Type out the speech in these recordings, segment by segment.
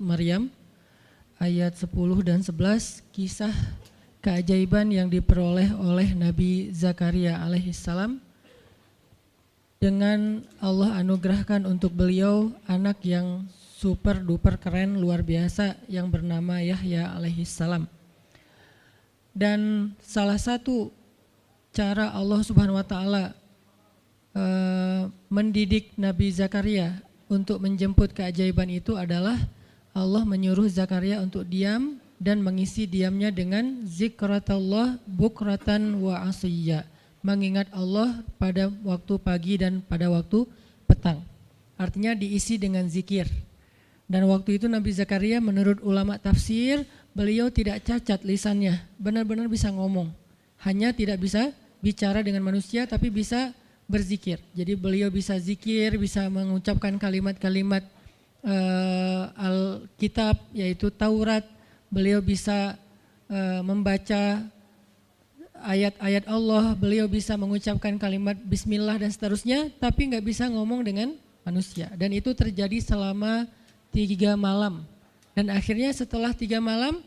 Maryam ayat 10 dan 11, kisah keajaiban yang diperoleh oleh Nabi Zakaria alaihissalam dengan Allah anugerahkan untuk beliau anak yang super duper keren luar biasa yang bernama Yahya alaihissalam. Dan salah satu cara Allah Subhanahu wa taala mendidik Nabi Zakaria untuk menjemput keajaiban itu adalah Allah menyuruh Zakaria untuk diam dan mengisi diamnya dengan zikratullah bukratan wa asiyya, mengingat Allah pada waktu pagi dan pada waktu petang. Artinya diisi dengan zikir. Dan waktu itu Nabi Zakaria menurut ulama tafsir, beliau tidak cacat lisannya, benar-benar bisa ngomong. Hanya tidak bisa bicara dengan manusia tapi bisa berzikir. Jadi beliau bisa zikir, bisa mengucapkan kalimat-kalimat Alkitab yaitu Taurat. Beliau bisa membaca ayat-ayat Allah, beliau bisa mengucapkan kalimat bismillah dan seterusnya, tapi nggak bisa ngomong dengan manusia. Dan itu terjadi selama 3 malam. Dan akhirnya setelah 3 malam,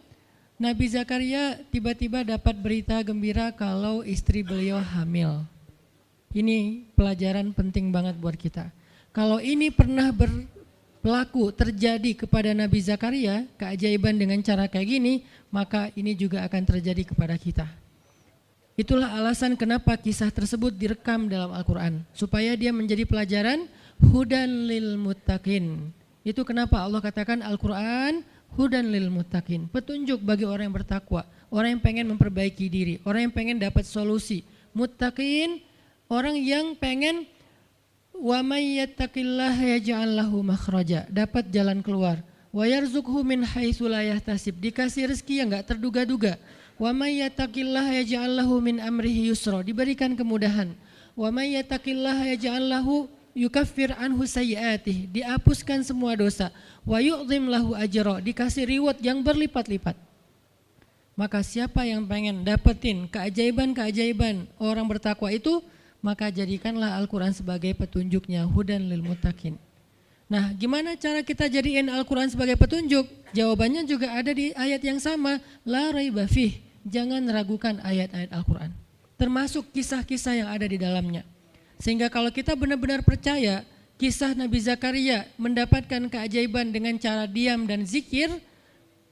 Nabi Zakaria tiba-tiba dapat berita gembira kalau istri beliau hamil. Ini pelajaran penting banget buat kita. Kalau ini pernah berlaku terjadi kepada Nabi Zakaria, keajaiban dengan cara kayak gini, maka ini juga akan terjadi kepada kita. Itulah alasan kenapa kisah tersebut direkam dalam Al-Quran, supaya dia menjadi pelajaran hudan lil muttaqin. Itu kenapa Allah katakan Al-Quran hudan lil muttaqin, petunjuk bagi orang yang bertakwa, orang yang pengen memperbaiki diri, orang yang pengen dapat solusi. Muttaqin, orang yang pengen wa may yattaqillaha yaj'al lahu makhraja, dapat jalan keluar. Wa yarzuqhu min haitsu la yahtasib, dikasih rezeki yang enggak terduga-duga. Wa may yattaqillaha yaj'al lahu min amrihi yusra, diberikan kemudahan. Wa may yattaqillaha yaj'al lahu yukaffir anhu sayyi'atih, dihapuskan semua dosa. Wa yu'dhim lahu ajra, dikasih reward yang berlipat-lipat. Maka siapa yang pengen dapetin keajaiban-keajaiban orang bertakwa itu, maka jadikanlah Al-Quran sebagai petunjuknya, hudan lil muttaqin. Nah, gimana cara kita jadiin Al-Quran sebagai petunjuk? Jawabannya juga ada di ayat yang sama, la raiba fih, jangan ragukan ayat-ayat Al-Quran, termasuk kisah-kisah yang ada di dalamnya. Sehingga kalau kita benar-benar percaya kisah Nabi Zakaria mendapatkan keajaiban dengan cara diam dan zikir,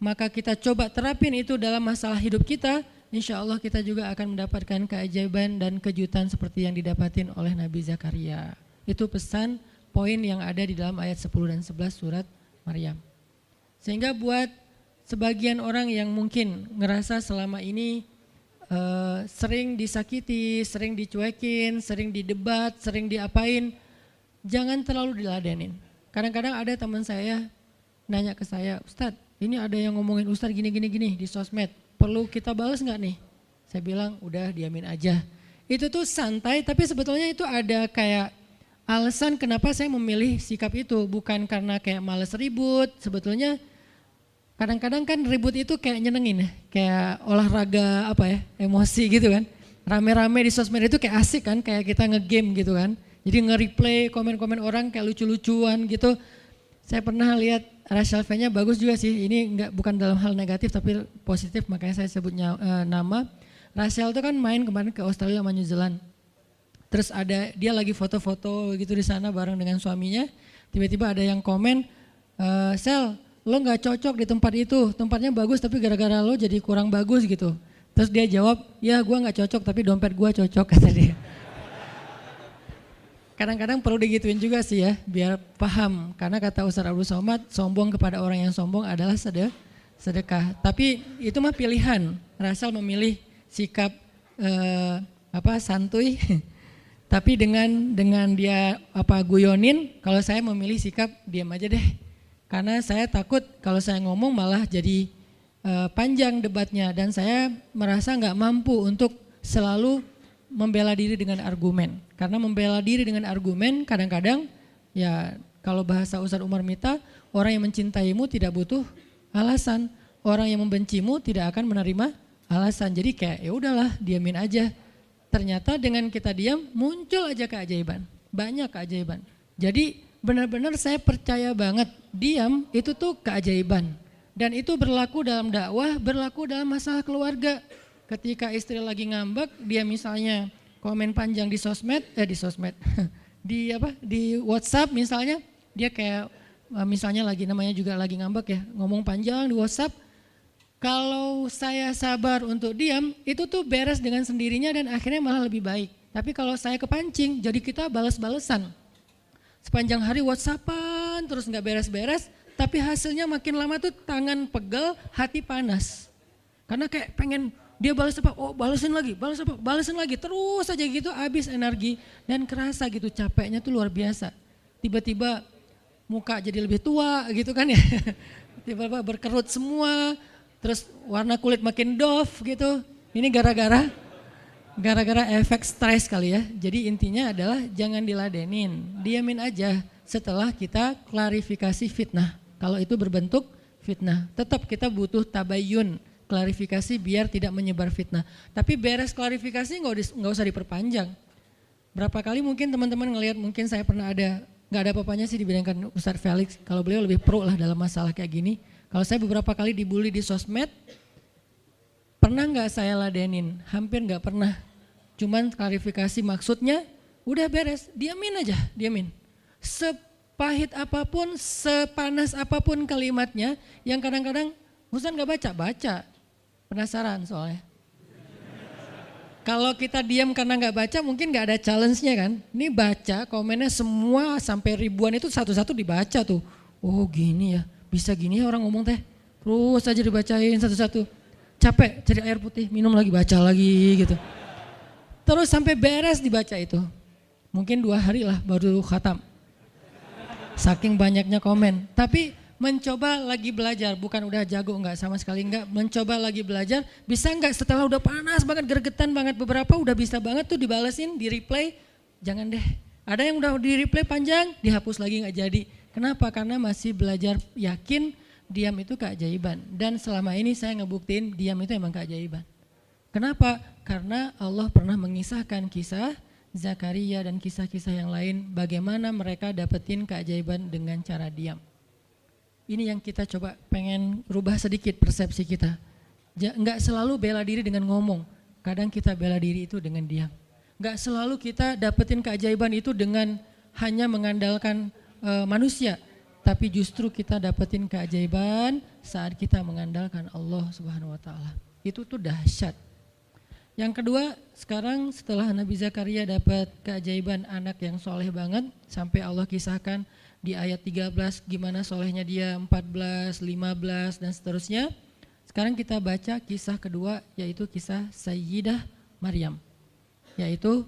maka kita coba terapin itu dalam masalah hidup kita, insya Allah kita juga akan mendapatkan keajaiban dan kejutan seperti yang didapatin oleh Nabi Zakaria. Itu pesan poin yang ada di dalam ayat 10 dan 11 surat Maryam. Sehingga buat sebagian orang yang mungkin ngerasa selama ini sering disakiti, sering dicuekin, sering didebat, sering diapain, jangan terlalu diladenin. Kadang-kadang ada teman saya nanya ke saya, Ustadz, ini ada yang ngomongin Ustadz gini-gini di sosmed, perlu kita balas nggak nih? Saya bilang udah diamin aja. Itu tuh santai, tapi sebetulnya itu ada kayak alasan kenapa saya memilih sikap itu. Bukan karena kayak males ribut, sebetulnya kadang-kadang kan ribut itu kayak nyenengin ya. Kayak olahraga emosi gitu kan. Rame-rame di sosmed itu kayak asik kan, kayak kita nge-game gitu kan. Jadi nge-replay komen-komen orang kayak lucu-lucuan gitu. Saya pernah lihat racial fan-nya bagus juga sih. Ini bukan dalam hal negatif tapi positif, makanya saya sebutnya nama. Rachel itu kan main kemarin ke Australia sama New Zealand. Terus dia lagi foto-foto gitu di sana bareng dengan suaminya. Tiba-tiba ada yang komen, Sel, lo nggak cocok di tempat itu. Tempatnya bagus tapi gara-gara lo jadi kurang bagus gitu. Terus dia jawab, ya gue nggak cocok tapi dompet gue cocok, kata dia. Kadang-kadang perlu digituin juga sih ya, biar paham. Karena kata Ustaz Abdul Somad, sombong kepada orang yang sombong adalah sedekah. Tapi itu mah pilihan. Rachel memilih sikap santuy. Tapi dengan dia guyonin, kalau saya memilih sikap diam aja deh. Karena saya takut kalau saya ngomong malah jadi panjang debatnya. Dan saya merasa nggak mampu untuk selalu membela diri dengan argumen. Karena membela diri dengan argumen kadang-kadang ya kalau bahasa Ustaz Umar Mita, orang yang mencintaimu tidak butuh alasan. Orang yang membencimu tidak akan menerima alasan. Jadi kayak ya udahlah, diamin aja. Ternyata dengan kita diam muncul aja keajaiban. Banyak keajaiban. Jadi benar-benar saya percaya banget diam itu tuh keajaiban. Dan itu berlaku dalam dakwah, berlaku dalam masalah keluarga. Ketika istri lagi ngambek, dia misalnya komen panjang di sosmed, di WhatsApp misalnya, dia kayak misalnya namanya juga lagi ngambek ya, ngomong panjang di WhatsApp. Kalau saya sabar untuk diam, itu tuh beres dengan sendirinya dan akhirnya malah lebih baik. Tapi kalau saya kepancing, jadi kita balas-balesan. Sepanjang hari WhatsAppan terus nggak beres-beres, tapi hasilnya makin lama tuh tangan pegel, hati panas. Karena kayak pengen dia balas apa, oh balesin lagi, balas apa, balesin lagi, terus aja gitu habis energi dan kerasa gitu capeknya tuh luar biasa. Tiba-tiba muka jadi lebih tua gitu kan ya, tiba-tiba berkerut semua, terus warna kulit makin doff gitu. Ini gara-gara efek stres kali ya. Jadi intinya adalah jangan diladenin, diamin aja setelah kita klarifikasi fitnah. Kalau itu berbentuk fitnah, tetap kita butuh tabayun, klarifikasi biar tidak menyebar fitnah. Tapi beres klarifikasi nggak usah diperpanjang. Berapa kali mungkin teman-teman ngelihat, mungkin saya pernah nggak ada apa-apanya sih dibandingkan Ustadz Felix. Kalau beliau lebih pro lah dalam masalah kayak gini. Kalau saya beberapa kali dibully di sosmed, pernah nggak saya ladenin? Hampir nggak pernah. Cuman klarifikasi maksudnya, udah beres, diamin aja, diamin. Sepahit apapun, sepanas apapun kalimatnya, yang kadang-kadang Ustadz nggak baca, penasaran soalnya. Kalau kita diam karena nggak baca, mungkin nggak ada challenge-nya kan. Ini baca, komennya semua sampai ribuan itu satu-satu dibaca tuh. Oh gini ya, bisa gini ya orang ngomong teh. Terus aja dibacain satu-satu. Capek, cari air putih, minum lagi, baca lagi gitu. Terus sampai beres dibaca itu. Mungkin 2 hari lah baru khatam. Saking banyaknya komen. Tapi mencoba lagi belajar, bukan udah jago enggak, sama sekali enggak. Mencoba lagi belajar, bisa enggak setelah udah panas banget, gergetan banget beberapa, udah bisa banget tuh dibalesin, di replay. Jangan deh, ada yang udah di replay panjang, dihapus lagi enggak jadi. Kenapa? Karena masih belajar yakin diam itu keajaiban. Dan selama ini saya ngebuktiin diam itu emang keajaiban. Kenapa? Karena Allah pernah mengisahkan kisah Zakaria dan kisah-kisah yang lain, bagaimana mereka dapetin keajaiban dengan cara diam. Ini yang kita coba pengen rubah sedikit persepsi kita. Enggak selalu bela diri dengan ngomong, kadang kita bela diri itu dengan diam. Enggak selalu kita dapetin keajaiban itu dengan hanya mengandalkan manusia, tapi justru kita dapetin keajaiban saat kita mengandalkan Allah Subhanahu wa taala. Itu tuh dahsyat. Yang kedua, sekarang setelah Nabi Zakaria dapat keajaiban anak yang soleh banget, sampai Allah kisahkan di ayat 13 gimana solehnya dia, 14, 15 dan seterusnya. Sekarang kita baca kisah kedua, yaitu kisah Sayyidah Maryam. Yaitu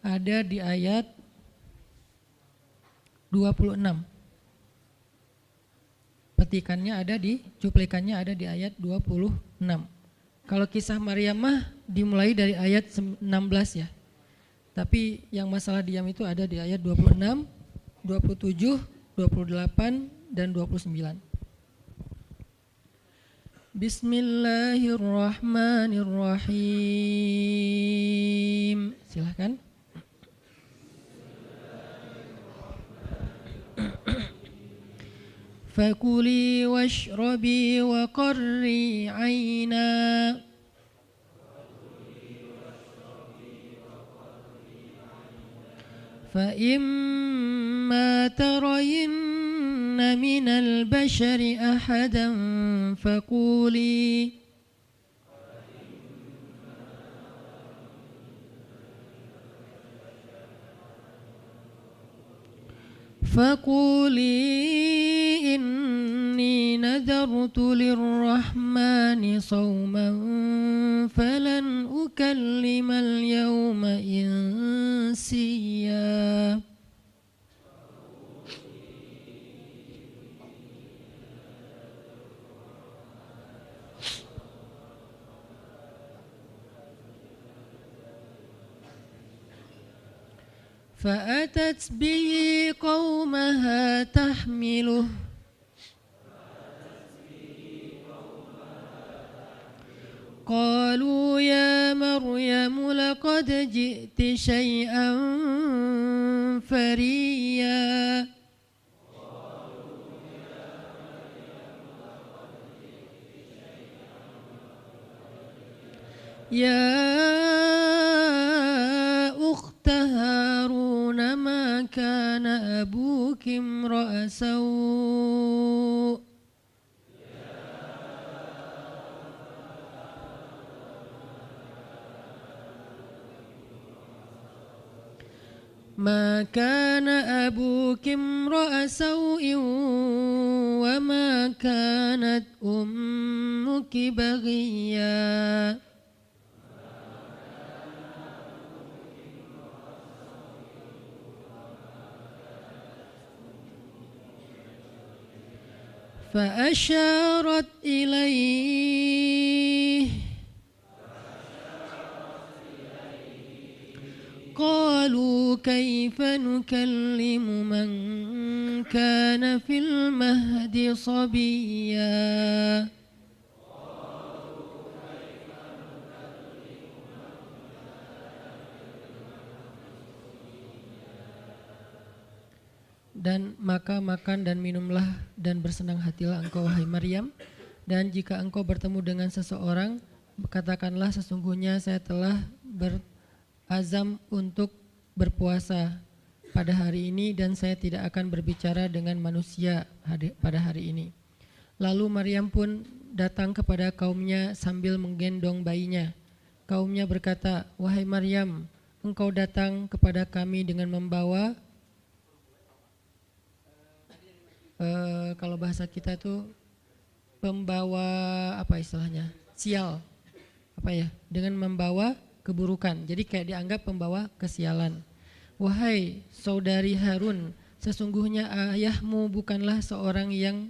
ada di ayat 26. Cuplikannya ada di ayat 26. Kalau kisah Maryam mah dimulai dari ayat 16 ya. Tapi yang masalah diam itu ada di ayat 26, 27, 28 dan 29. Bismillahirrahmanirrahim. Silakan. Fakuli washrabi wa qarri aina fa imma tarayinna minal bashari ahadan fakuli inni nadartu lirrahmani sawman falan ukallimal yawma insiya. فأتت به قومها تحمله قالوا يا مريم لقد جئت شيئا فريا يا أخت هارون ما كان أبوك امرأ سوء ما كان أبوك امرأ سوء وما كانت أمك بغيا فأشارت إليه قالوا كيف نكلم من كان في المهد صبيا Dan maka makan dan minumlah dan bersenang hatilah engkau wahai Maryam, dan jika engkau bertemu dengan seseorang katakanlah sesungguhnya saya telah berazam untuk berpuasa pada hari ini dan saya tidak akan berbicara dengan manusia pada hari ini. Lalu Maryam pun datang kepada kaumnya sambil menggendong bayinya. Kaumnya berkata, wahai Maryam, engkau datang kepada kami dengan membawa kalau bahasa kita itu pembawa apa istilahnya, sial, apa ya, dengan membawa keburukan. Jadi kayak dianggap pembawa kesialan. Wahai saudari Harun, sesungguhnya ayahmu bukanlah seorang yang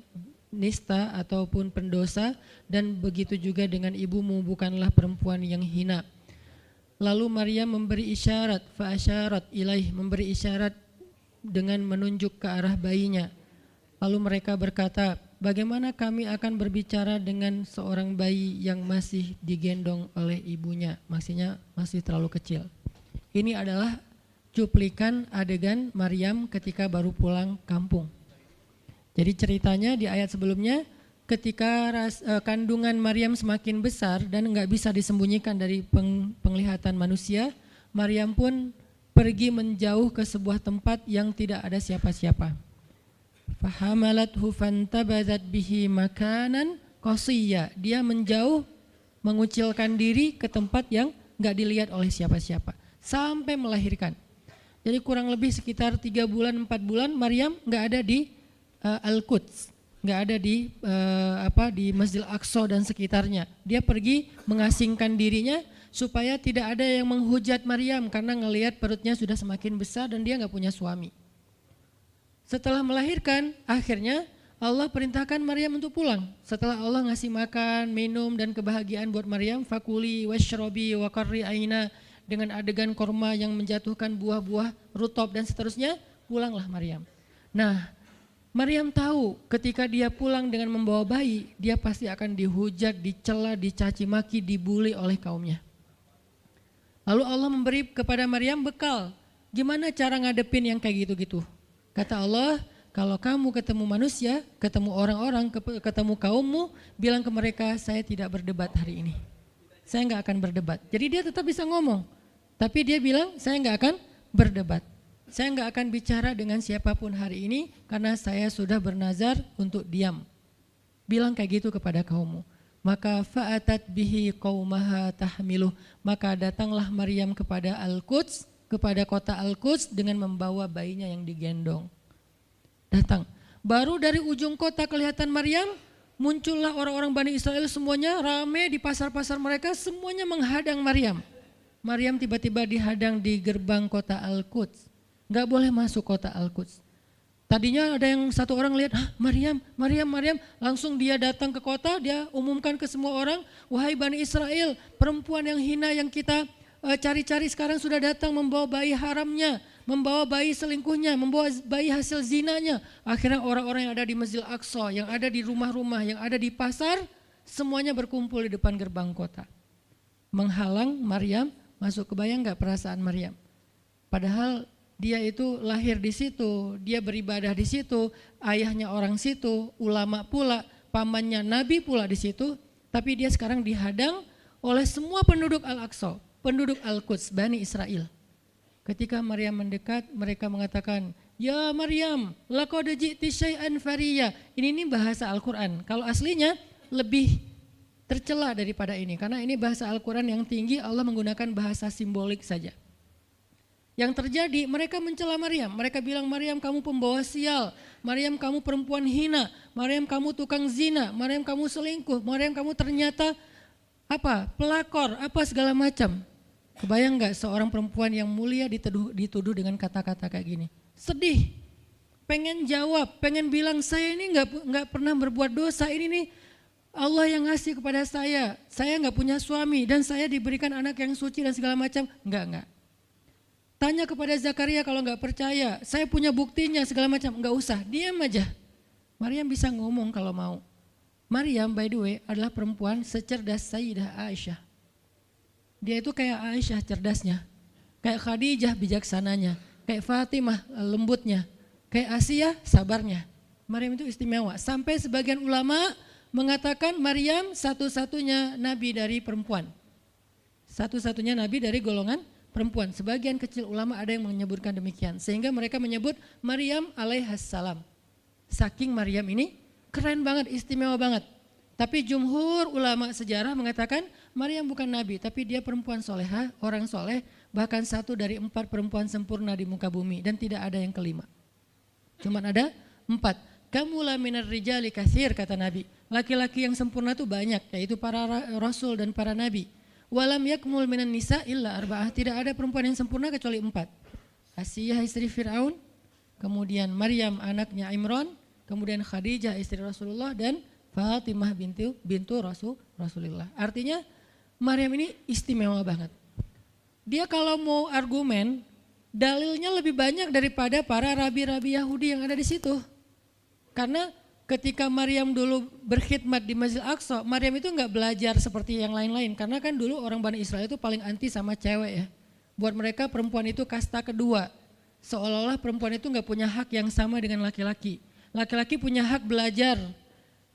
nista ataupun pendosa, dan begitu juga dengan ibumu bukanlah perempuan yang hina. Lalu Maryam memberi isyarat, fa'asyarat ilaih, memberi isyarat dengan menunjuk ke arah bayinya. Lalu mereka berkata, bagaimana kami akan berbicara dengan seorang bayi yang masih digendong oleh ibunya, maksudnya masih terlalu kecil. Ini adalah cuplikan adegan Maryam ketika baru pulang kampung. Jadi ceritanya di ayat sebelumnya, ketika kandungan Maryam semakin besar dan enggak bisa disembunyikan dari penglihatan manusia, Maryam pun pergi menjauh ke sebuah tempat yang tidak ada siapa-siapa. Fahamalathu fantabadat bihi makanan qasiyya. Dia menjauh, mengucilkan diri ke tempat yang enggak dilihat oleh siapa-siapa sampai melahirkan. Jadi kurang lebih sekitar 3 bulan 4 bulan Maryam enggak ada di Al-Quds, enggak ada di di Masjidil Aqsa dan sekitarnya. Dia pergi mengasingkan dirinya supaya tidak ada yang menghujat Maryam karena ngelihat perutnya sudah semakin besar dan dia enggak punya suami. Setelah melahirkan, akhirnya Allah perintahkan Maryam untuk pulang. Setelah Allah ngasih makan, minum dan kebahagiaan buat Maryam, fakuli washrobi wa qarri aina, dengan adegan korma yang menjatuhkan buah-buah rutop dan seterusnya, pulanglah Maryam. Nah, Maryam tahu ketika dia pulang dengan membawa bayi, dia pasti akan dihujat, dicela, dicaci maki, dibully oleh kaumnya. Lalu Allah memberi kepada Maryam bekal, gimana cara ngadepin yang kayak gitu-gitu. Kata Allah, kalau kamu ketemu manusia, ketemu orang-orang, ketemu kaummu, bilang ke mereka, saya tidak berdebat hari ini. Saya enggak akan berdebat. Jadi dia tetap bisa ngomong, tapi dia bilang, saya enggak akan berdebat. Saya enggak akan bicara dengan siapapun hari ini, karena saya sudah bernazar untuk diam. Bilang kayak gitu kepada kaummu. Maka fa'atat bihi qaumaha tahmiluh. Maka datanglah Maryam kepada Al-Quds, kepada kota Al-Quds dengan membawa bayinya yang digendong. Datang. Baru dari ujung kota kelihatan Maryam, muncullah orang-orang Bani Israel semuanya rame di pasar-pasar mereka, semuanya menghadang Maryam. Maryam tiba-tiba dihadang di gerbang kota Al-Quds. Enggak boleh masuk kota Al-Quds. Tadinya ada yang satu orang lihat, Maryam, langsung dia datang ke kota, dia umumkan ke semua orang, wahai Bani Israel, perempuan yang hina yang kita cari-cari sekarang sudah datang membawa bayi haramnya, membawa bayi selingkuhnya, membawa bayi hasil zinanya. Akhirnya orang-orang yang ada di Masjidil Aqsa, yang ada di rumah-rumah, yang ada di pasar, semuanya berkumpul di depan gerbang kota. Menghalang Maryam masuk. Kebayang gak perasaan Maryam? Padahal dia itu lahir di situ, dia beribadah di situ, ayahnya orang situ, ulama pula, pamannya nabi pula di situ, tapi dia sekarang dihadang oleh semua penduduk Al-Aqsa, penduduk Al-Quds, Bani Israel. Ketika Maryam mendekat, mereka mengatakan, "Ya Maryam, laqad ji'ti syai'an fariya." Ini bahasa Al-Quran. Kalau aslinya lebih tercela daripada ini, karena ini bahasa Al-Quran yang tinggi, Allah menggunakan bahasa simbolik saja. Yang terjadi, mereka mencela Maryam. Mereka bilang, "Maryam, kamu pembawa sial. Maryam, kamu perempuan hina. Maryam, kamu tukang zina. Maryam, kamu selingkuh. Maryam, kamu ternyata pelakor, segala macam." Kebayang gak seorang perempuan yang mulia dituduh dengan kata-kata kayak gini? Sedih, pengen jawab, pengen bilang, "Saya ini nggak pernah berbuat dosa. Ini nih Allah yang ngasih kepada saya nggak punya suami dan saya diberikan anak yang suci dan segala macam." Enggak. Tanya kepada Zakaria kalau nggak percaya, "Saya punya buktinya," segala macam. Nggak usah, diam aja. Maryam bisa ngomong kalau mau. Maryam, by the way, adalah perempuan secerdas Sayyidah Aisyah. Dia itu kayak Aisyah cerdasnya, kayak Khadijah bijaksananya, kayak Fatimah lembutnya, kayak Asiyah sabarnya. Maryam itu istimewa. Sampai sebagian ulama mengatakan Maryam satu-satunya nabi dari perempuan. Satu-satunya nabi dari golongan perempuan. Sebagian kecil ulama ada yang menyebutkan demikian. Sehingga mereka menyebut Maryam alaihassalam. Saking Maryam ini keren banget, istimewa banget. Tapi jumhur ulama sejarah mengatakan Maryam bukan nabi, tapi dia perempuan solehah, orang soleh, bahkan satu dari 4 perempuan sempurna di muka bumi dan tidak ada yang kelima. Cuman ada 4. Kamula minar rijali katsir, kata Nabi. Laki-laki yang sempurna itu banyak, yaitu para rasul dan para nabi. Walam yakmul minan nisa illa arba'ah, tidak ada perempuan yang sempurna kecuali 4. Asiyah istri Fir'aun, kemudian Maryam anaknya Imran, kemudian Khadijah istri Rasulullah dan Fatimah bintu Rasulullah. Artinya Maryam ini istimewa banget. Dia kalau mau argumen, dalilnya lebih banyak daripada para rabi-rabi Yahudi yang ada di situ. Karena ketika Maryam dulu berkhidmat di Masjid Aqsa, Maryam itu enggak belajar seperti yang lain-lain. Karena kan dulu orang Bani Israel itu paling anti sama cewek ya. Buat mereka perempuan itu kasta kedua. Seolah-olah perempuan itu enggak punya hak yang sama dengan laki-laki. Laki-laki punya hak belajar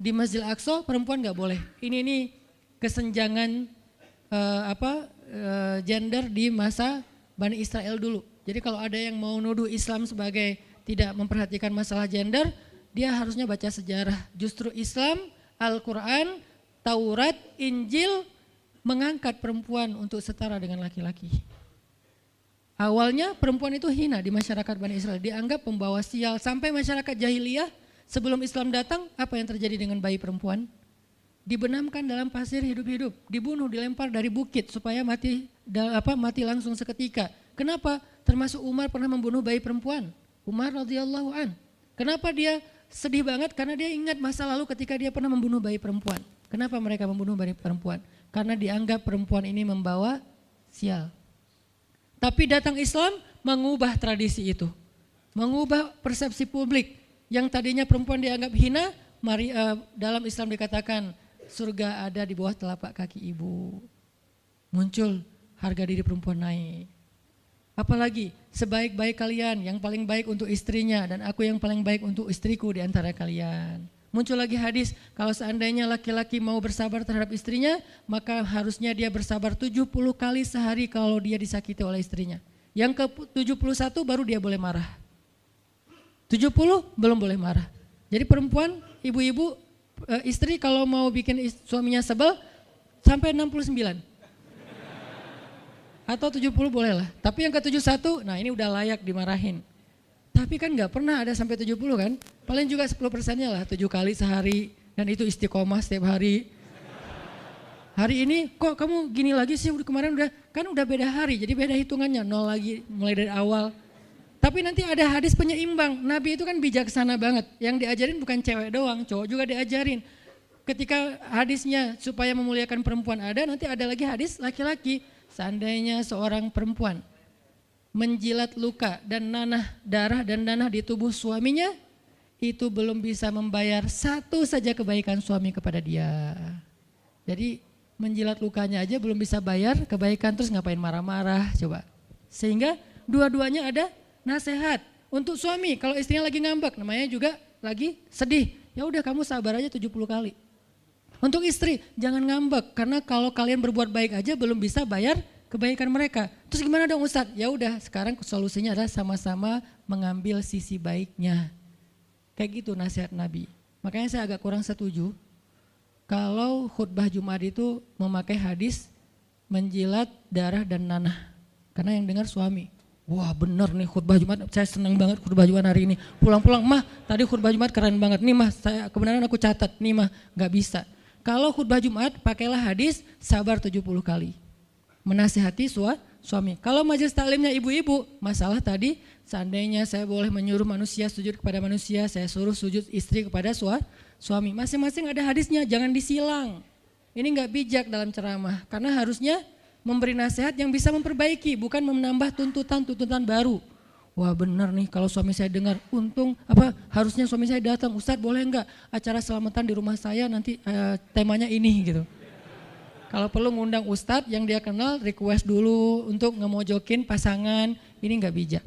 di Masjid Aqsa, perempuan enggak boleh. Ini kesenjangan gender di masa Bani Israel dulu. Jadi kalau ada yang mau nuduh Islam sebagai tidak memperhatikan masalah gender, dia harusnya baca sejarah. Justru Islam, Al-Quran, Taurat, Injil mengangkat perempuan untuk setara dengan laki-laki. Awalnya perempuan itu hina di masyarakat Bani Israel, dianggap pembawa sial. Sampai masyarakat jahiliyah sebelum Islam datang, apa yang terjadi dengan bayi perempuan? Dibenamkan dalam pasir hidup-hidup, dibunuh, dilempar dari bukit supaya mati langsung seketika. Kenapa? Termasuk Umar pernah membunuh bayi perempuan. Umar radhiyallahu an. Kenapa dia sedih banget? Karena dia ingat masa lalu ketika dia pernah membunuh bayi perempuan. Kenapa mereka membunuh bayi perempuan? Karena dianggap perempuan ini membawa sial. Tapi datang Islam mengubah tradisi itu. Mengubah persepsi publik. Yang tadinya perempuan dianggap hina, dalam Islam dikatakan surga ada di bawah telapak kaki ibu. Muncul harga diri perempuan naik. Apalagi sebaik-baik kalian yang paling baik untuk istrinya dan aku yang paling baik untuk istriku di antara kalian. Muncul lagi hadis, kalau seandainya laki-laki mau bersabar terhadap istrinya, maka harusnya dia bersabar 70 kali sehari kalau dia disakiti oleh istrinya. Yang ke-71 baru dia boleh marah. 70 belum boleh marah. Jadi perempuan, ibu-ibu, istri kalau mau bikin suaminya sebel sampai 69. Atau 70 boleh lah. Tapi yang ke-71, nah ini udah layak dimarahin. Tapi kan gak pernah ada sampai 70 kan. Paling juga 10%-nya lah, 7 kali sehari. Dan itu istiqomah setiap hari. Hari ini kok kamu gini lagi sih, kemarin udah beda hari. Jadi beda hitungannya, 0 lagi mulai dari awal. Tapi nanti ada hadis penyeimbang. Nabi itu kan bijaksana banget. Yang diajarin bukan cewek doang, cowok juga diajarin. Ketika hadisnya supaya memuliakan perempuan ada, nanti ada lagi hadis laki-laki. Seandainya seorang perempuan menjilat luka dan darah dan nanah di tubuh suaminya, itu belum bisa membayar satu saja kebaikan suami kepada dia. Jadi menjilat lukanya aja belum bisa bayar kebaikan, terus ngapain marah-marah coba. Sehingga dua-duanya ada nasihat untuk suami. Kalau istrinya lagi ngambek, namanya juga lagi sedih. Ya udah kamu sabar aja 70 kali. Untuk istri, jangan ngambek karena kalau kalian berbuat baik aja belum bisa bayar kebaikan mereka. Terus gimana dong Ustadz? Ya udah, sekarang solusinya adalah sama-sama mengambil sisi baiknya. Kayak gitu nasihat Nabi. Makanya saya agak kurang setuju kalau khutbah Jumat itu memakai hadis menjilat darah dan nanah. Karena yang dengar suami. Wah bener nih khutbah Jumat, saya senang banget khutbah Jumat hari ini. Pulang-pulang, mah tadi khutbah Jumat keren banget. Nih mah, saya kebenaran aku catat, nih mah gak bisa. Kalau khutbah Jumat pakailah hadis sabar 70 kali. Menasihati suami. Kalau majelis taklimnya ibu-ibu, masalah tadi seandainya saya boleh menyuruh manusia sujud kepada manusia, saya suruh sujud istri kepada suami. Masing-masing ada hadisnya, jangan disilang. Ini gak bijak dalam ceramah, karena harusnya memberi nasihat yang bisa memperbaiki, bukan menambah tuntutan baru. Wah benar nih kalau suami saya dengar, untung harusnya suami saya datang, Ustadz boleh enggak acara selamatan di rumah saya nanti temanya ini gitu. Kalau perlu ngundang Ustadz yang dia kenal, request dulu untuk ngemojokin pasangan, ini enggak bijak.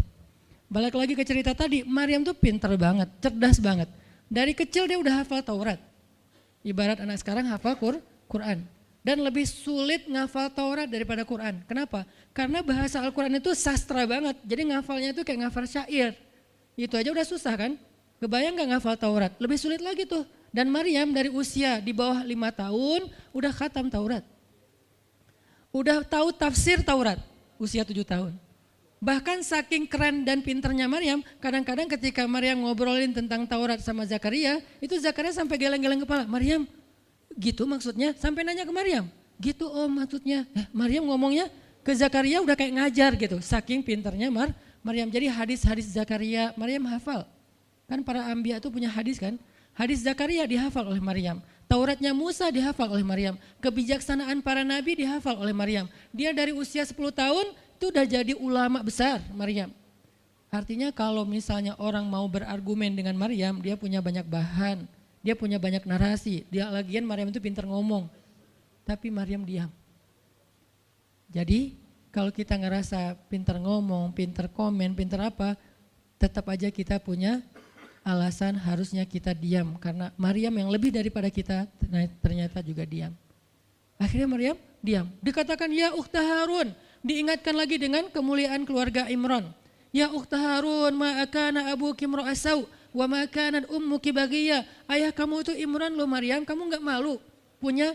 Balik lagi ke cerita tadi, Maryam tuh pintar banget, cerdas banget. Dari kecil dia udah hafal Taurat. Ibarat anak sekarang hafal Quran. Dan lebih sulit ngafal Taurat daripada Quran. Kenapa? Karena bahasa Al-Quran itu sastra banget. Jadi ngafalnya itu kayak ngafal syair. Itu aja udah susah kan? Kebayang gak ngafal Taurat? Lebih sulit lagi tuh. Dan Maryam dari usia di bawah 5 tahun udah khatam Taurat. Udah tahu tafsir Taurat usia 7 tahun. Bahkan saking keren dan pinternya Maryam, kadang-kadang ketika Maryam ngobrolin tentang Taurat sama Zakaria, itu Zakaria sampai geleng-geleng kepala. Maryam, gitu maksudnya, sampai nanya ke Maryam. Gitu om maksudnya. Maryam ngomongnya ke Zakaria udah kayak ngajar gitu. Saking pinternya Maryam. Jadi hadis-hadis Zakaria Maryam hafal. Kan para anbiya tuh punya hadis kan. Hadis Zakaria dihafal oleh Maryam. Tauratnya Musa dihafal oleh Maryam. Kebijaksanaan para nabi dihafal oleh Maryam. Dia dari usia 10 tahun itu udah jadi ulama besar Maryam. Artinya kalau misalnya orang mau berargumen dengan Maryam, dia punya banyak bahan. Dia punya banyak narasi, dia lagian Maryam itu pintar ngomong, tapi Maryam diam. Jadi kalau kita ngerasa pintar ngomong, pintar komen, pintar apa, tetap aja kita punya alasan harusnya kita diam. Karena Maryam yang lebih daripada kita ternyata juga diam. Akhirnya Maryam diam. Dikatakan ya ukhta Harun, diingatkan lagi dengan kemuliaan keluarga Imran. Ya ukhta Harun ma'akana abuki imra'asau. Wa ma kanat ummuki baghiyya. Ayah kamu itu Imran loh Maryam, kamu enggak malu punya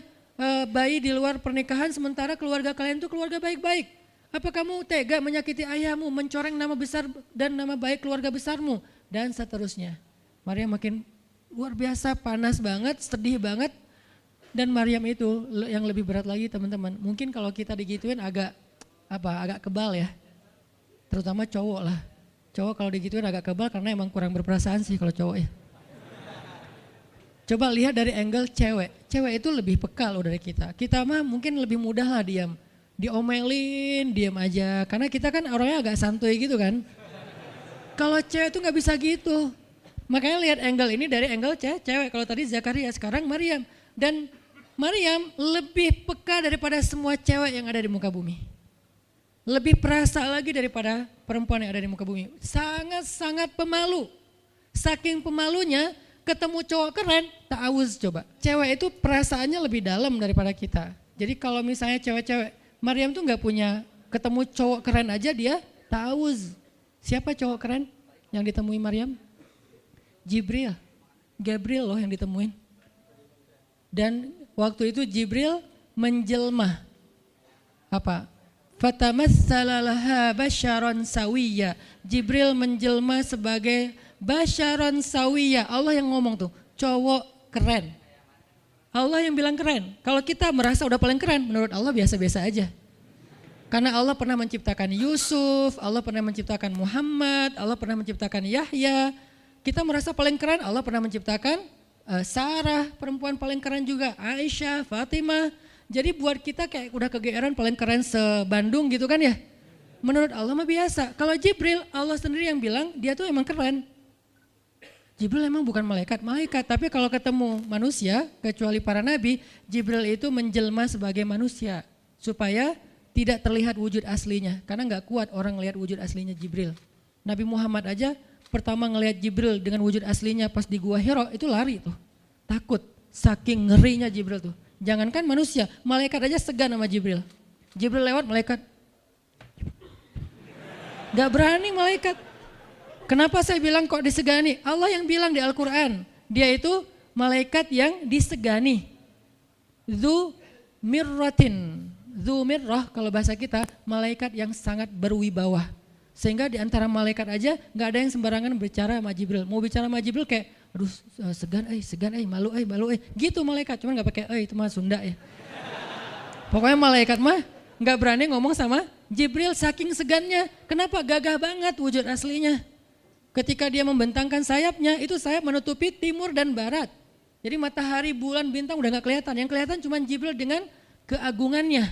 bayi di luar pernikahan sementara keluarga kalian itu keluarga baik-baik. Apa kamu tega menyakiti ayahmu, mencoreng nama besar dan nama baik keluarga besarmu dan seterusnya. Maryam makin luar biasa, panas banget, sedih banget. Dan Maryam itu yang lebih berat lagi teman-teman. Mungkin kalau kita digituin agak kebal ya. Terutama cowok lah. Cowok kalau digituin agak kebal karena emang kurang berperasaan sih kalau cowok ya. Coba lihat dari angle cewek. Cewek itu lebih peka loh dari kita. Kita mah mungkin lebih mudah lah diam. Diomelin, diam aja. Karena kita kan orangnya agak santuy gitu kan. Kalau cewek itu gak bisa gitu. Makanya lihat angle ini dari angle cewek. Kalau tadi Zakaria, sekarang Maryam. Dan Maryam lebih peka daripada semua cewek yang ada di muka bumi. Lebih perasa lagi daripada perempuan yang ada di muka bumi. Sangat-sangat pemalu. Saking pemalunya ketemu cowok keren, ta'awuz coba. Cewek itu perasaannya lebih dalam daripada kita. Jadi kalau misalnya cewek-cewek, Maryam tuh gak punya, ketemu cowok keren aja dia ta'awuz. Siapa cowok keren yang ditemui Maryam? Jibril. Gabriel loh yang ditemuin. Dan waktu itu Jibril menjelma. Apa? Fatamassalaha basyaron sawiyya. Jibril menjelma sebagai basyaron sawiyya. Allah yang ngomong tuh, cowok keren. Allah yang bilang keren. Kalau kita merasa udah paling keren, menurut Allah biasa-biasa aja. Karena Allah pernah menciptakan Yusuf, Allah pernah menciptakan Muhammad, Allah pernah menciptakan Yahya. Kita merasa paling keren, Allah pernah menciptakan Sarah, perempuan paling keren juga, Aisyah, Fatimah. Jadi buat kita kayak udah kegeeran paling keren se-Bandung gitu kan ya. Menurut Allah mah biasa. Kalau Jibril, Allah sendiri yang bilang dia tuh emang keren. Jibril emang bukan malaikat, tapi kalau ketemu manusia, kecuali para nabi, Jibril itu menjelma sebagai manusia. Supaya tidak terlihat wujud aslinya. Karena gak kuat orang ngelihat wujud aslinya Jibril. Nabi Muhammad aja pertama ngelihat Jibril dengan wujud aslinya pas di Gua Hira itu lari tuh. Takut. Saking ngerinya Jibril tuh. Jangankan manusia, malaikat aja segan sama Jibril. Jibril lewat, malaikat gak berani malaikat. Kenapa saya bilang kok disegani? Allah yang bilang di Al-Quran, dia itu malaikat yang disegani. Dzu mirratin. Dzu mirrah kalau bahasa kita, malaikat yang sangat berwibawa. Sehingga di antara malaikat aja gak ada yang sembarangan bicara sama Jibril. Mau bicara sama Jibril kayak, aduh segan, malu, gitu malaikat. Cuman gak pakai, itu mah Sunda ya. Pokoknya malaikat mah gak berani ngomong sama Jibril saking segannya. Kenapa? Gagah banget wujud aslinya. Ketika dia membentangkan sayapnya, itu sayap menutupi timur dan barat. Jadi matahari, bulan, bintang udah gak kelihatan. Yang kelihatan cuma Jibril dengan keagungannya.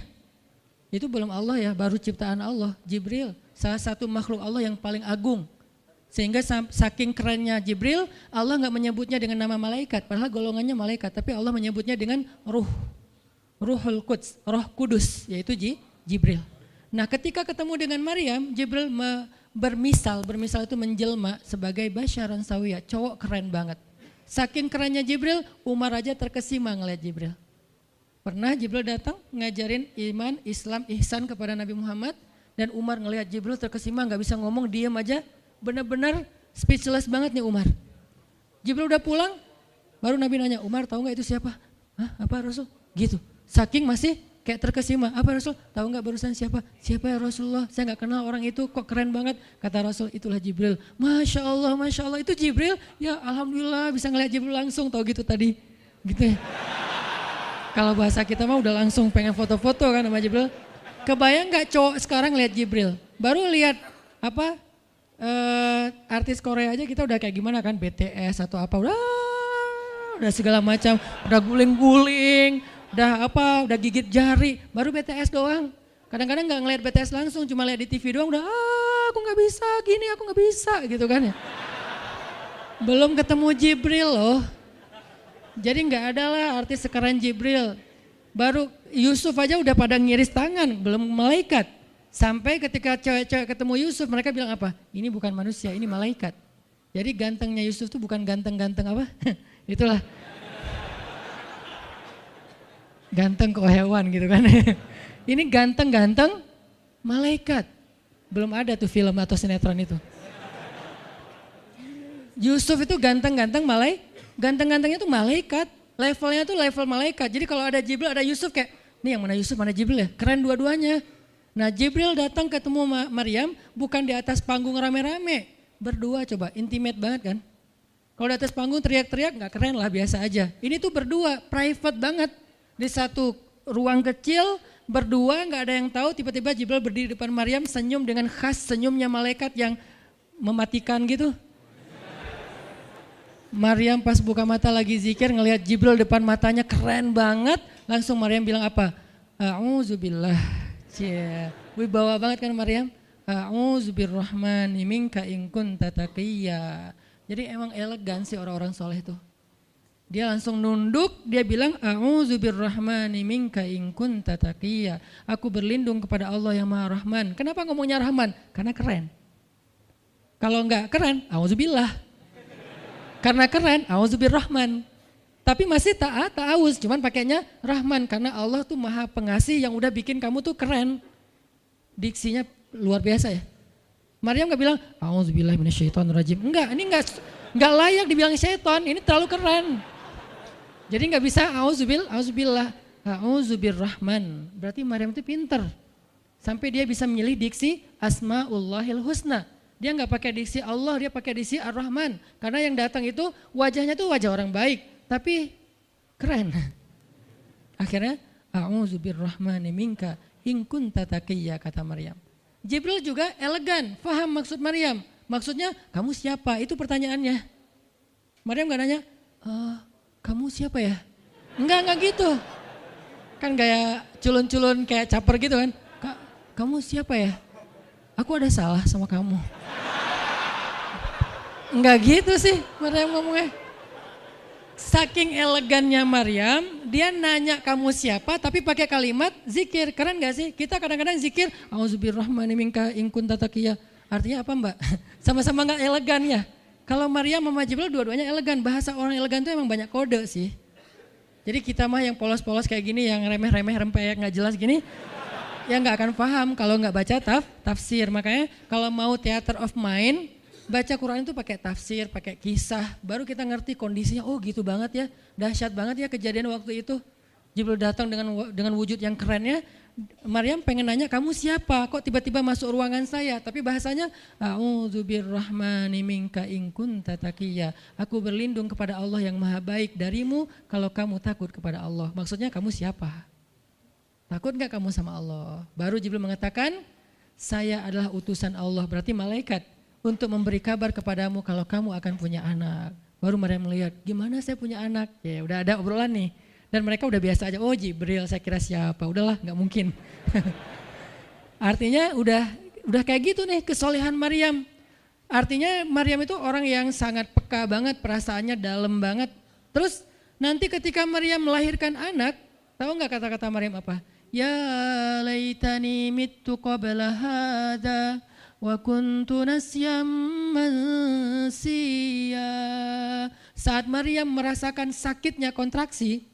Itu belum Allah ya, baru ciptaan Allah. Jibril, salah satu makhluk Allah yang paling agung. Sehingga saking kerennya Jibril, Allah gak menyebutnya dengan nama malaikat. Padahal golongannya malaikat, tapi Allah menyebutnya dengan ruh. Ruhul Quds, roh kudus, yaitu Jibril. Nah ketika ketemu dengan Maryam, Jibril bermisal itu menjelma sebagai basyaran sawiyah, cowok keren banget. Saking kerennya Jibril, Umar aja terkesima ngeliat Jibril. Pernah Jibril datang ngajarin iman, Islam, ihsan kepada Nabi Muhammad, dan Umar ngeliat Jibril terkesima, gak bisa ngomong, diem aja, benar-benar speechless banget nih Umar. Jibril udah pulang, baru Nabi nanya, Umar tahu gak itu siapa? Hah, apa Rasul? Gitu, saking masih kayak terkesima, apa Rasul? Tahu nggak barusan siapa? Siapa ya Rasulullah? Saya nggak kenal orang itu, kok keren banget. Kata Rasul, itulah Jibril. Masya Allah, itu Jibril. Ya Alhamdulillah bisa ngeliat Jibril langsung, tahu gitu tadi. Gitu ya. Kalau bahasa kita mah udah langsung pengen foto-foto kan sama Jibril. Kebayang nggak cowok sekarang lihat Jibril? Baru lihat apa artis Korea aja kita udah kayak gimana kan, BTS atau apa, udah segala macam, udah guling-guling. Udah gigit jari, baru BTS doang. Kadang-kadang gak ngeliat BTS langsung, cuma lihat di TV doang udah aku gak bisa gini, aku gak bisa gitu kan ya. Belum ketemu Jibril loh. Jadi gak ada lah artis sekeren Jibril. Baru Yusuf aja udah pada ngiris tangan, belum malaikat. Sampai ketika cewek-cewek ketemu Yusuf, mereka bilang apa? Ini bukan manusia, ini malaikat. Jadi gantengnya Yusuf tuh bukan ganteng-ganteng apa? Itulah. Ganteng kok hewan gitu kan. Ini ganteng-ganteng malaikat. Belum ada tuh film atau sinetron itu. Yusuf itu ganteng-ganteng ganteng-gantengnya tuh malaikat. Levelnya tuh level malaikat. Jadi kalau ada Jibril, ada Yusuf kayak, nih yang mana Yusuf, mana Jibril ya? Keren dua-duanya. Nah Jibril datang ketemu Maryam bukan di atas panggung rame-rame. Berdua coba, intimate banget kan. Kalau di atas panggung teriak-teriak gak keren lah, biasa aja. Ini tuh berdua, private banget. Di satu ruang kecil, berdua gak ada yang tahu, tiba-tiba Jibril berdiri di depan Maryam, senyum dengan khas senyumnya malaikat yang mematikan gitu. Maryam pas buka mata lagi zikir, ngelihat Jibril depan matanya keren banget, langsung Maryam bilang apa? A'udzubillah. Wibawa banget kan Maryam? A'udzubirrahmani minka in kunta taqiyya. Jadi emang elegan sih orang-orang soleh tuh. Dia langsung nunduk, dia bilang a'udzubirrahmani minka in kunta taqiyya. Aku berlindung kepada Allah yang Maha Rahman. Kenapa ngomongnya Rahman? Karena keren. Kalau enggak keren, a'udzubillah. Karena keren, a'udzubirrahman. Tapi masih ta'awuz, cuman pakainya Rahman karena Allah tuh Maha Pengasih yang udah bikin kamu tuh keren. Diksinya luar biasa ya. Maryam enggak bilang a'udzubillahi minasyaitonirrajim. Enggak, ini enggak layak dibilang syaitan, ini terlalu keren. Jadi nggak bisa auzubillah, auzubirrahman. Berarti Maryam itu pinter. Sampai dia bisa memilih diksi Asmaullahil Husna. Dia nggak pakai diksi Allah, dia pakai diksi Ar-Rahman. Karena yang datang itu wajahnya tuh wajah orang baik, tapi keren. Akhirnya auzubirrahmani minka in kunta taqiyya, kata Maryam. Jibril juga elegan, paham maksud Maryam. Maksudnya kamu siapa? Itu pertanyaannya. Maryam nggak nanya, kamu siapa ya? Enggak gitu. Kan gaya culun-culun kayak caper gitu kan. Kamu siapa ya? Aku ada salah sama kamu. Enggak gitu sih Maryam ngomongnya. Saking elegannya Maryam, dia nanya kamu siapa tapi pakai kalimat zikir. Keren gak sih? Kita kadang-kadang zikir, A'udzubirrahmani minka in kunta taqiyya. Artinya apa Mbak? Sama-sama gak elegan ya. Kalau Maryam sama Jibril dua-duanya elegan. Bahasa orang elegan itu emang banyak kode sih. Jadi kita mah yang polos-polos kayak gini, yang remeh-remeh rempeyek nggak jelas gini, ya nggak akan paham kalau nggak baca tafsir. Makanya kalau mau theater of mind, baca Quran itu pakai tafsir, pakai kisah, baru kita ngerti kondisinya. Oh gitu banget ya, dahsyat banget ya kejadian waktu itu. Jibril datang dengan wujud yang kerennya. Maryam pengen nanya, kamu siapa? Kok tiba-tiba masuk ruangan saya? Tapi bahasanya, A'udzubirrahmani minka in kunta taqiyya. Aku berlindung kepada Allah yang maha baik darimu kalau kamu takut kepada Allah. Maksudnya kamu siapa? Takut gak kamu sama Allah? Baru Jibril mengatakan, saya adalah utusan Allah, berarti malaikat, untuk memberi kabar kepadamu kalau kamu akan punya anak. Baru Maryam melihat, gimana saya punya anak? Ya udah ada obrolan nih. Dan mereka udah biasa aja, oh Jibril saya kira siapa, udahlah gak mungkin. Artinya udah kayak gitu nih kesolehan Maryam. Artinya Maryam itu orang yang sangat peka banget, perasaannya dalam banget. Terus nanti ketika Maryam melahirkan anak, tahu gak kata-kata Maryam apa? Ya laitani mittu qabla hadha wa kuntu nasyam mansiya. Saat Maryam merasakan sakitnya kontraksi,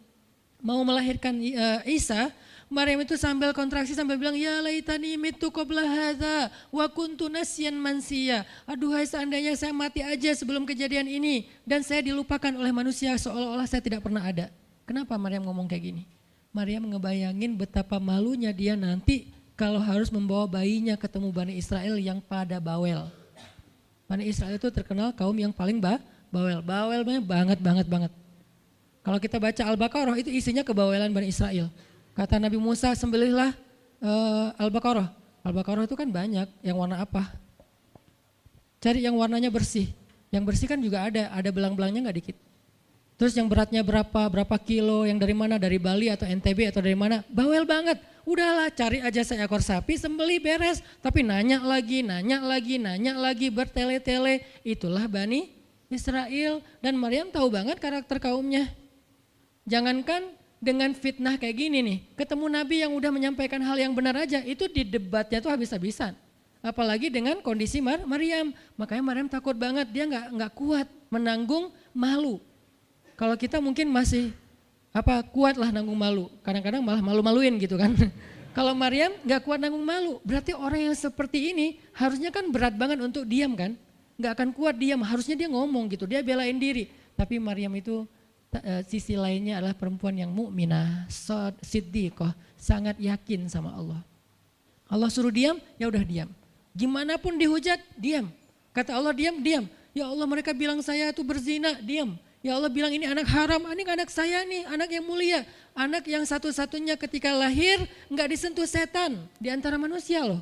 mau melahirkan Isa, Maryam itu sambil kontraksi sambil bilang, ya laitani mitu qabla hadza wa kuntu nasyan mansiya. Aduhai seandainya saya mati aja sebelum kejadian ini dan saya dilupakan oleh manusia seolah-olah saya tidak pernah ada. Kenapa Maryam ngomong kayak gini? Maryam ngebayangin betapa malunya dia nanti kalau harus membawa bayinya ketemu Bani Israel yang pada bawel. Bani Israel itu terkenal kaum yang paling bawel. Bawelnya banget. Kalau kita baca Al-Baqarah itu isinya kebawelan Bani Israel. Kata Nabi Musa, sembelihlah Al-Baqarah. Al-Baqarah itu kan banyak, yang warna apa? Cari yang warnanya bersih. Yang bersih kan juga ada belang-belangnya nggak dikit. Terus yang beratnya berapa kilo, yang dari mana, dari Bali atau NTB atau dari mana? Bawel banget. Udahlah cari aja seekor sapi, sembelih beres. Tapi nanya lagi, bertele-tele. Itulah Bani Israel. Dan Maryam tahu banget karakter kaumnya. Jangankan dengan fitnah kayak gini nih, ketemu Nabi yang udah menyampaikan hal yang benar aja, itu di debatnya tuh habis-habisan. Apalagi dengan kondisi Maryam, makanya Maryam takut banget, dia nggak kuat menanggung malu. Kalau kita mungkin masih kuat lah nanggung malu, kadang-kadang malah malu-maluin gitu kan. Kalau Maryam nggak kuat nanggung malu, berarti orang yang seperti ini harusnya kan berat banget untuk diam kan, nggak akan kuat diam, harusnya dia ngomong gitu, dia belain diri. Tapi Maryam itu sisi lainnya adalah perempuan yang mukminah, siddiqah, sangat yakin sama Allah. Allah suruh diam, ya udah diam. Gimana pun dihujat, diam. Kata Allah diam. Ya Allah mereka bilang saya itu berzina, diam. Ya Allah bilang ini anak haram, ini anak saya nih, anak yang mulia. Anak yang satu-satunya ketika lahir nggak disentuh setan di antara manusia loh.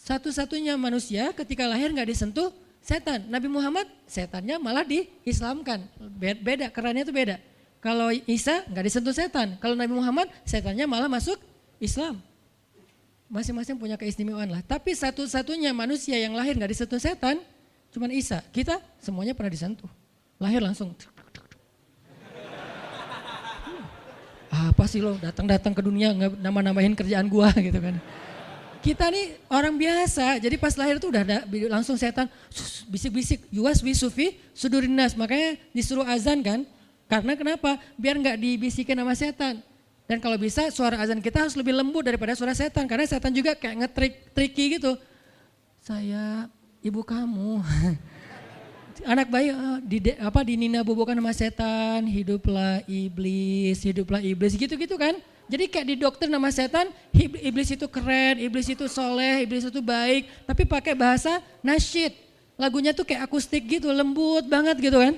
Satu-satunya manusia ketika lahir nggak disentuh setan. Nabi Muhammad setannya malah diislamkan. Beda, kerannya itu beda. Kalau Isa nggak disentuh setan. Kalau Nabi Muhammad setannya malah masuk Islam. Masing-masing punya keistimewaan lah. Tapi satu-satunya manusia yang lahir nggak disentuh setan cuman Isa. Kita semuanya pernah disentuh. Lahir langsung. Apa sih lo datang-datang ke dunia nggak nama-namain kerjaan gua gitu kan. Kita nih orang biasa, jadi pas lahir tuh udah ada langsung setan bisik-bisik, yuwas wisufi sudurinas, makanya disuruh azan kan, karena kenapa? Biar nggak dibisikin sama setan. Dan kalau bisa suara azan kita harus lebih lembut daripada suara setan, karena setan juga kayak tricky gitu. Saya ibu kamu, anak bayi dinina bobokan sama setan, hiduplah iblis gitu-gitu kan. Jadi kayak di dokter nama setan, iblis itu keren, iblis itu soleh, iblis itu baik. Tapi pakai bahasa nasyid. Lagunya tuh kayak akustik gitu, lembut banget gitu kan.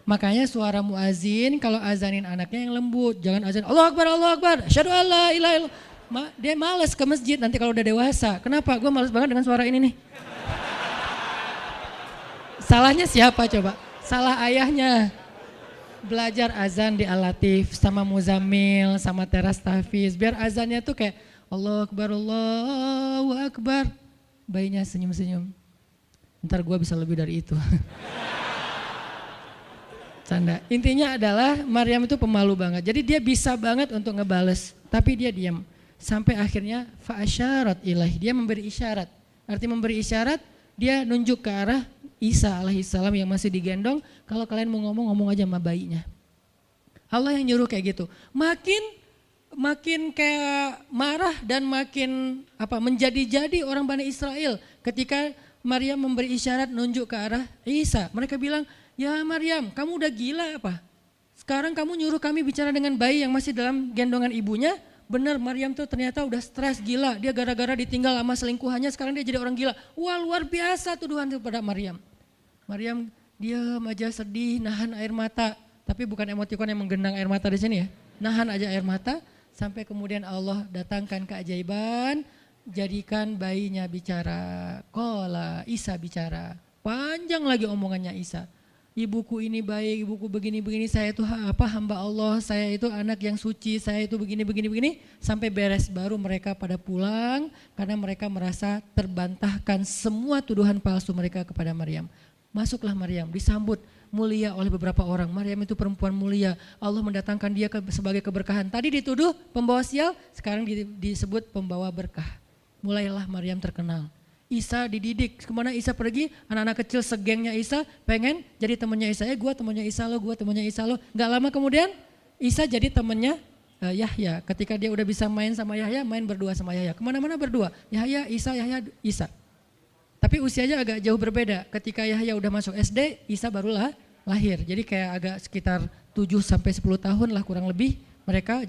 Makanya suara muazin kalau azanin anaknya yang lembut. Jangan azan, Allahu Akbar, asyhadu an la ilaha illallah. Dia malas ke masjid nanti kalau udah dewasa. Kenapa? Gue malas banget dengan suara ini nih. Salahnya siapa coba? Salah ayahnya. Belajar azan di Al-Latif sama Muzammil sama Teras Tafiz biar azannya tuh kayak Allahu Akbar. Bayinya senyum-senyum. Ntar gue bisa lebih dari itu. Canda. Intinya adalah Maryam itu pemalu banget. Jadi dia bisa banget untuk ngebales, tapi dia diam. Sampai akhirnya fa'asyarat ilaih, dia memberi isyarat. Arti memberi isyarat, dia nunjuk ke arah Isa alaihissalam yang masih digendong, kalau kalian mau ngomong aja sama bayinya. Allah yang nyuruh kayak gitu. Makin kayak marah dan makin menjadi-jadi orang Bani Israel ketika Maryam memberi isyarat nunjuk ke arah Isa. Mereka bilang, ya Maryam, kamu udah gila apa? Sekarang kamu nyuruh kami bicara dengan bayi yang masih dalam gendongan ibunya. Benar, Maryam tuh ternyata udah stres gila. Dia gara-gara ditinggal sama selingkuhannya, sekarang dia jadi orang gila. Wah, luar biasa tuduhan kepada Maryam. Maryam diam aja, sedih, nahan air mata. Tapi bukan emotikon yang menggenang air mata di sini ya. Nahan aja air mata sampai kemudian Allah datangkan keajaiban, jadikan bayinya bicara. Qala, Isa bicara. Panjang lagi omongannya Isa. Ibuku ini baik, ibuku begini-begini, saya itu hamba Allah, saya itu anak yang suci, saya itu begini-begini, sampai beres. Baru mereka pada pulang karena mereka merasa terbantahkan semua tuduhan palsu mereka kepada Maryam. Masuklah Maryam, disambut mulia oleh beberapa orang. Maryam itu perempuan mulia, Allah mendatangkan dia sebagai keberkahan. Tadi dituduh pembawa sial, sekarang disebut pembawa berkah. Mulailah Maryam terkenal. Isa dididik, kemana Isa pergi, anak-anak kecil segengnya Isa pengen jadi temannya Isa. Gue temannya Isa lo, gue temannya Isa lo. Gak lama kemudian Isa jadi temannya Yahya. Ketika dia udah bisa main sama Yahya, main berdua sama Yahya. Kemana-mana berdua, Yahya, Isa. Tapi usianya agak jauh berbeda. Ketika Yahya udah masuk SD, Isa barulah lahir. Jadi kayak agak sekitar 7-10 tahun lah kurang lebih mereka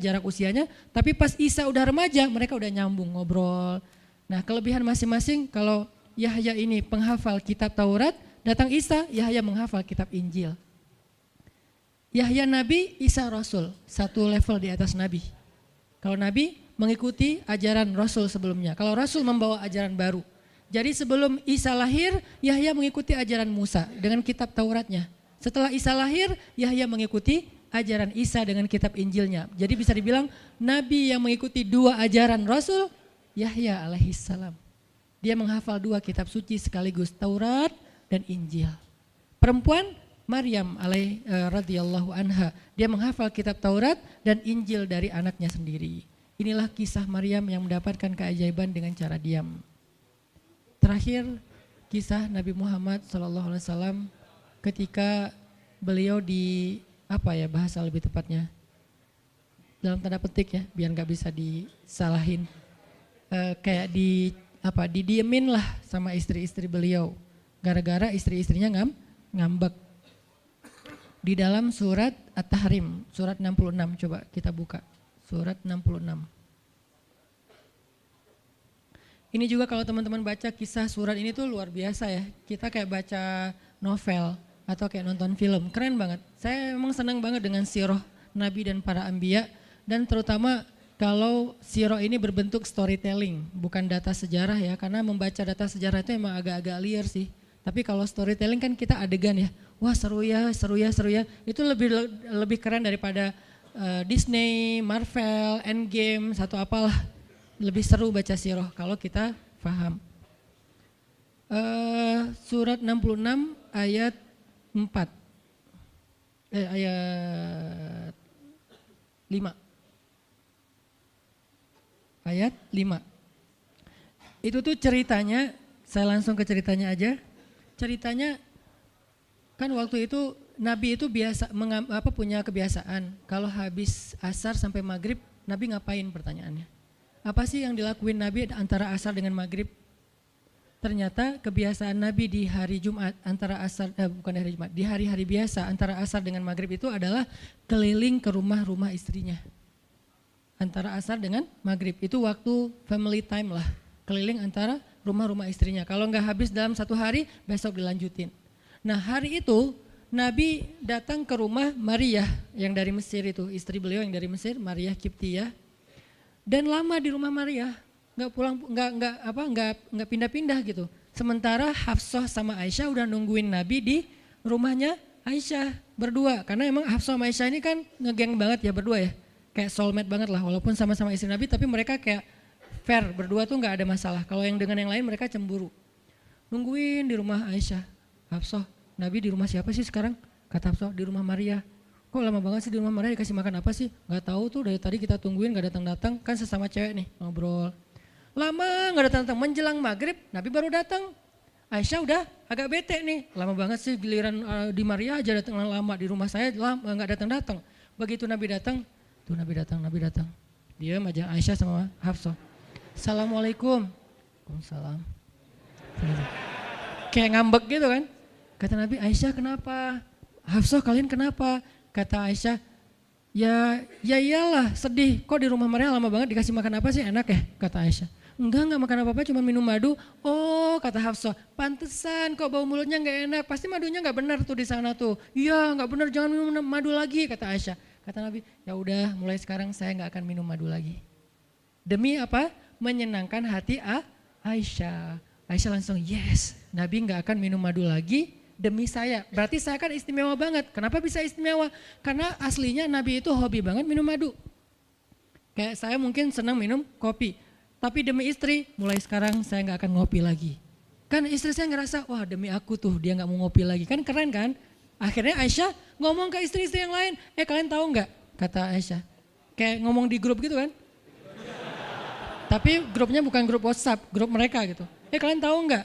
jarak usianya. Tapi pas Isa udah remaja, mereka udah nyambung ngobrol. Nah, kelebihan masing-masing, kalau Yahya ini penghafal kitab Taurat, datang Isa, Yahya menghafal kitab Injil. Yahya Nabi, Isa Rasul, satu level di atas Nabi. Kalau Nabi mengikuti ajaran Rasul sebelumnya, kalau Rasul membawa ajaran baru. Jadi sebelum Isa lahir, Yahya mengikuti ajaran Musa dengan kitab Tauratnya. Setelah Isa lahir, Yahya mengikuti ajaran Isa dengan kitab Injilnya. Jadi bisa dibilang Nabi yang mengikuti dua ajaran Rasul, Yahya alaihissalam. Dia menghafal dua kitab suci sekaligus, Taurat dan Injil. Perempuan Maryam radhiyallahu anha, dia menghafal kitab Taurat dan Injil dari anaknya sendiri. Inilah kisah Maryam yang mendapatkan keajaiban dengan cara diam. Terakhir kisah Nabi Muhammad SAW ketika beliau bahasa lebih tepatnya dalam tanda petik ya, biar nggak bisa disalahin. Kayak didiemin lah sama istri-istri beliau gara-gara istri-istrinya ngambek. Di dalam surat At-Tahrim, surat 66, coba kita buka surat 66. Ini juga kalau teman-teman baca kisah surat ini tuh luar biasa ya, kita kayak baca novel atau kayak nonton film, keren banget. Saya memang senang banget dengan sirah Nabi dan para anbiya, dan terutama kalau sirah ini berbentuk storytelling, bukan data sejarah ya, karena membaca data sejarah itu emang agak-agak liar sih. Tapi kalau storytelling kan kita adegan ya, wah seru ya, itu lebih keren daripada Disney, Marvel, Endgame, satu apalah. Lebih seru baca sirah kalau kita paham. Surat 66 ayat 4, ayat 5. Ayat 5. Itu tuh ceritanya, saya langsung ke ceritanya aja. Ceritanya kan waktu itu Nabi itu punya kebiasaan kalau habis asar sampai maghrib, Nabi ngapain pertanyaannya? Apa sih yang dilakuin Nabi antara asar dengan maghrib? Ternyata kebiasaan Nabi di hari Jumat di hari-hari biasa antara asar dengan maghrib itu adalah keliling ke rumah-rumah istrinya. Antara asar dengan maghrib itu waktu family time lah, keliling antara rumah-rumah istrinya. Kalau nggak habis dalam satu hari, besok dilanjutin. Nah hari itu Nabi datang ke rumah Maria yang dari Mesir itu, istri beliau yang dari Mesir, Maria Kiptiyah, dan lama di rumah Maria, nggak pindah-pindah gitu. Sementara Hafsah sama Aisyah udah nungguin Nabi di rumahnya Aisyah berdua, karena emang Hafsah sama Aisyah ini kan ngegeng banget ya berdua ya. Kayak soulmate banget lah, walaupun sama-sama istri Nabi, tapi mereka kayak fair, berdua tuh gak ada masalah. Kalau yang dengan yang lain mereka cemburu. Nungguin di rumah Aisyah. Hafsah, Nabi di rumah siapa sih sekarang? Kata Hafsah, di rumah Maria. Kok lama banget sih di rumah Maria, dikasih makan apa sih? Gak tahu tuh, dari tadi kita tungguin gak datang-datang, kan sesama cewek nih ngobrol. Lama gak datang-datang, menjelang maghrib Nabi baru datang. Aisyah udah agak bete nih, lama banget sih giliran di Maria aja datang lama, di rumah saya gak datang-datang. Begitu Nabi datang, tuh Nabi datang. Diam aja Aisyah sama Hafsah. Assalamualaikum. Waalaikumsalam. Kayak ngambek gitu kan. Kata Nabi, Aisyah kenapa? Hafsah kalian kenapa? Kata Aisyah, ya iyalah sedih. Kok di rumah mereka lama banget dikasih makan apa sih enak ya? Kata Aisyah. Enggak makan apa-apa cuma minum madu. Oh kata Hafsah, pantesan kok bau mulutnya gak enak. Pasti madunya gak benar tuh di sana tuh. Iya gak benar jangan minum madu lagi kata Aisyah. Kata Nabi, ya udah mulai sekarang saya gak akan minum madu lagi. Demi apa? Menyenangkan hati Aisyah. Aisyah langsung yes, Nabi gak akan minum madu lagi demi saya. Berarti saya kan istimewa banget. Kenapa bisa istimewa? Karena aslinya Nabi itu hobi banget minum madu. Kayak saya mungkin senang minum kopi. Tapi demi istri, mulai sekarang saya gak akan ngopi lagi. Kan istri saya ngerasa, wah demi aku tuh dia gak mau ngopi lagi. Kan keren kan? Akhirnya Aisyah ngomong ke istri-istri yang lain. Kalian tahu gak? Kata Aisyah. Kayak ngomong di grup gitu kan. Tapi grupnya bukan grup WhatsApp, grup mereka gitu. Kalian tahu gak?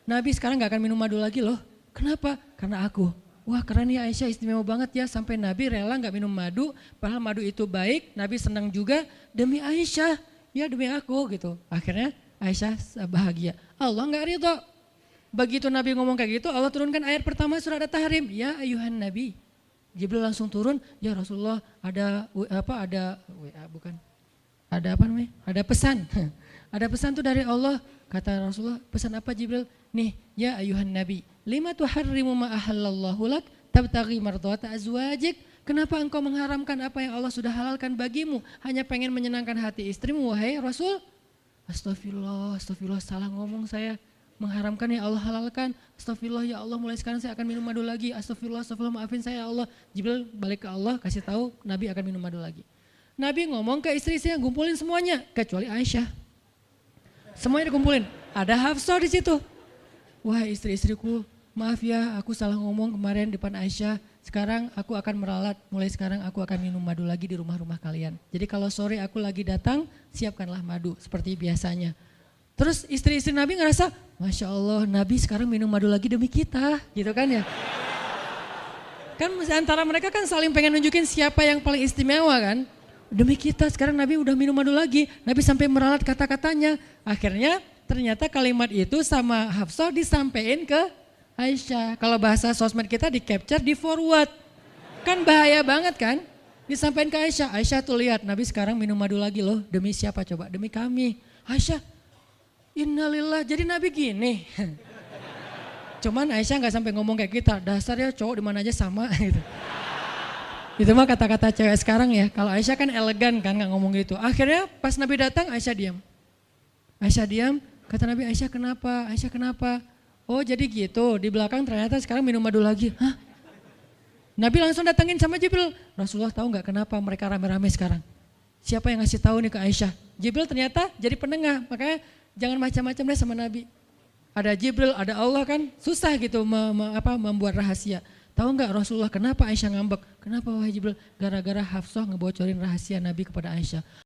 Nabi sekarang gak akan minum madu lagi loh. Kenapa? Karena aku. Wah keren ya Aisyah, istimewa banget ya. Sampai Nabi rela gak minum madu. Padahal madu itu baik, Nabi senang juga demi Aisyah. Ya demi aku gitu. Akhirnya Aisyah bahagia. Allah gak ridho. Begitu Nabi ngomong kayak gitu, Allah turunkan ayat pertama surat At-Tahrim. Ya ayuhan Nabi. Jibril langsung turun, ya Rasulullah ada pesan. Ada pesan tuh dari Allah. Kata Rasulullah, pesan apa Jibril? Nih, ya ayuhan Nabi. Lima tuharrimu ma ahallallahu lak tabtaghi mardhata azwajik. Kenapa engkau mengharamkan apa yang Allah sudah halalkan bagimu? Hanya pengen menyenangkan hati istrimu, wahai Rasul. Astagfirullah, salah ngomong saya. Mengharamkan ya Allah halalkan. Astagfirullah ya Allah, mulai sekarang saya akan minum madu lagi. Astagfirullah, maafin saya ya Allah. Jibril balik ke Allah, kasih tahu Nabi akan minum madu lagi. Nabi ngomong ke istri-istrinya, ngumpulin semuanya, kecuali Aisyah. Semuanya dikumpulin. Ada Hafsah di situ. Wah istri-istriku, maaf ya aku salah ngomong kemarin depan Aisyah. Sekarang aku akan meralat, mulai sekarang aku akan minum madu lagi di rumah-rumah kalian. Jadi kalau sore aku lagi datang, siapkanlah madu seperti biasanya. Terus istri-istri Nabi ngerasa, Masya Allah Nabi sekarang minum madu lagi demi kita, gitu kan ya. Kan antara mereka kan saling pengen nunjukin siapa yang paling istimewa kan. Demi kita sekarang Nabi udah minum madu lagi, Nabi sampai meralat kata-katanya. Akhirnya ternyata kalimat itu sama Hafsah disampaikan ke Aisyah. Kalau bahasa sosmed kita di capture, di forward. Kan bahaya banget kan? Disampaikan ke Aisyah. Aisyah tuh lihat Nabi sekarang minum madu lagi loh. Demi siapa coba? Demi kami. Aisyah, innalillah jadi Nabi gini. Cuman Aisyah gak sampai ngomong kayak kita. Dasar ya cowok dimana aja sama gitu. Itu mah kata-kata cewek sekarang ya. Kalau Aisyah kan elegan kan gak ngomong gitu. Akhirnya pas Nabi datang Aisyah diam. Aisyah diam. Kata Nabi, Aisyah kenapa? Aisyah kenapa? Oh jadi gitu, di belakang ternyata sekarang minum madu lagi. Hah? Nabi langsung datangin sama Jibril. Rasulullah tahu nggak kenapa mereka rame-rame sekarang? Siapa yang ngasih tahu nih ke Aisyah? Jibril ternyata jadi penengah, makanya jangan macam-macam deh sama Nabi. Ada Jibril, ada Allah kan, susah gitu membuat rahasia. Tahu nggak Rasulullah kenapa Aisyah ngambek? Kenapa wahai Jibril? Gara-gara Hafsah ngebocorin rahasia Nabi kepada Aisyah.